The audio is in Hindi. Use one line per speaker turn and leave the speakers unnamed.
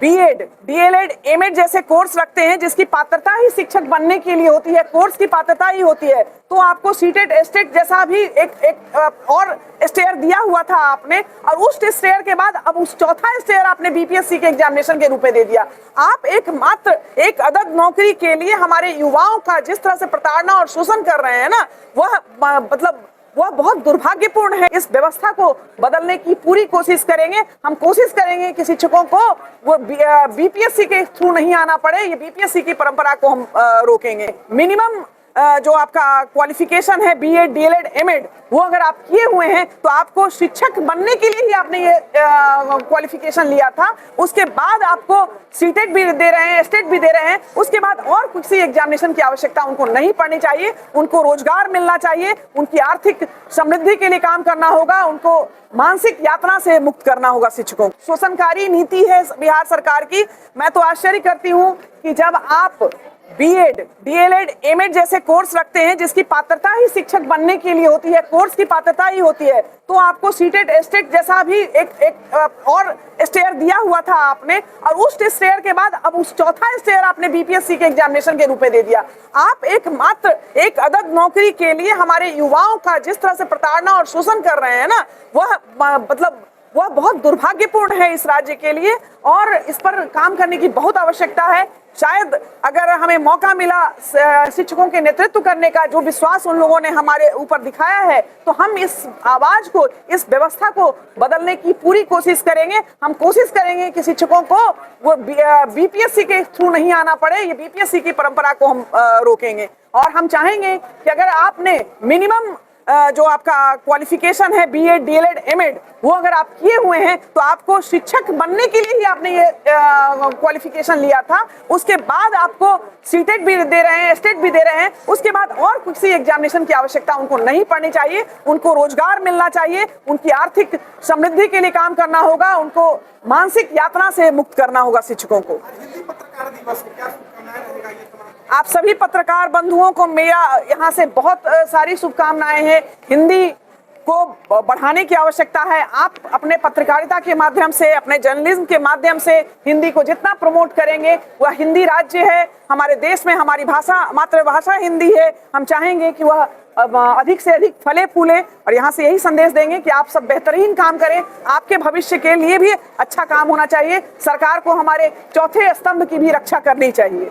बीएड, डीएलएड, एमएड जैसे कोर्स रखते हैं जिसकी पात्रता ही शिक्षक बनने के लिए होती है, कोर्स की पात्रता ही होती है, तो आपको सीटेट एस्टेट जैसा भी एक और स्टेयर दिया हुआ था आपने, और उस स्टेयर के बाद अब उस चौथा स्टेयर आपने बीपीएससी के एग्जामिनेशन के रूप में दे दिया। आप एकमात्र एक अदद नौकरी के लिए हमारे युवाओं का जिस तरह से प्रताड़ना और शोषण कर रहे हैं ना, वह बहुत दुर्भाग्यपूर्ण है। इस व्यवस्था को बदलने की पूरी कोशिश करेंगे। हम कोशिश करेंगे कि शिक्षकों को वो बीपीएससी के थ्रू नहीं आना पड़े। ये बीपीएससी की परंपरा को हम रोकेंगे। मिनिमम जो आपका क्वालिफिकेशन है बीएड, डीएलएड, एमएड, वो अगर आप किए हुए हैं तो आपको शिक्षक बनने के लिए ही आपने ये क्वालिफिकेशन लिया था। उसके बाद आपको सीटेट भी दे रहे हैं, स्टेट भी दे रहे हैं, उसके बाद और किसी एग्जामिनेशन की आवश्यकता उनको नहीं पड़नी चाहिए। उनको रोजगार मिलना चाहिए, उनकी आर्थिक समृद्धि के लिए काम करना होगा, उनको मानसिक यातना से मुक्त करना होगा शिक्षकों को। शोषणकारी नीति है बिहार सरकार की। मैं तो आश्चर्य करती हूँ कि जब आप बीएड, डीएलएड, एमएड जैसे कोर्स रखते हैं जिसकी पात्रता ही शिक्षक बनने के लिए होती है, कोर्स की पात्रता ही होती है, तो आपको सीटेट एस्टेट जैसा भी एक और स्टेयर दिया हुआ था आपने, और उस स्टेयर के बाद अब उस चौथा स्टेयर आपने बीपीएससी के एग्जामिनेशन के रूप में दे दिया। आप एकमात्र एक अदद नौकरी के लिए हमारे युवाओं का जिस तरह से प्रताड़ना और शोषण कर रहे हैं ना, वह बहुत दुर्भाग्यपूर्ण है इस राज्य के लिए, और इस पर काम करने की बहुत आवश्यकता है। शायद अगर हमें मौका मिला शिक्षकों के नेतृत्व करने का, जो विश्वास उन लोगों ने हमारे ऊपर दिखाया है, तो हम इस आवाज को, इस व्यवस्था को बदलने की पूरी कोशिश करेंगे। हम कोशिश करेंगे कि शिक्षकों को वो बीपीएससी के थ्रू नहीं आना पड़े। ये बीपीएससी की परंपरा को हम रोकेंगे। और हम चाहेंगे कि अगर आपने मिनिमम जो आपका क्वालिफिकेशन है बीएड, डीएलएड, एमएड, वो अगर आप किए हुए हैं तो आपको शिक्षक बनने के लिए ही आपने ये क्वालिफिकेशन लिया था। उसके बाद आपको सीटेट भी दे रहे हैं, स्टेट भी दे रहे हैं, उसके बाद और किसी एग्जामिनेशन की आवश्यकता उनको नहीं पड़नी चाहिए। उनको रोजगार मिलना चाहिए, उनकी आर्थिक समृद्धि के लिए काम करना होगा, उनको मानसिक यातना से मुक्त करना होगा शिक्षकों को। आप सभी पत्रकार बंधुओं को मेरा यहाँ से बहुत सारी शुभकामनाएं हैं। हिंदी को बढ़ाने की आवश्यकता है। आप अपने पत्रकारिता के माध्यम से, अपने जर्नलिज्म के माध्यम से हिंदी को जितना प्रमोट करेंगे, वह हिंदी राज्य है हमारे देश में, हमारी भाषा, मातृभाषा हिंदी है। हम चाहेंगे कि वह अधिक से अधिक फले फूले, और यहाँ से यही संदेश देंगे कि आप सब बेहतरीन काम करें। आपके भविष्य के लिए भी अच्छा काम होना चाहिए। सरकार को हमारे चौथे स्तंभ की भी रक्षा करनी चाहिए।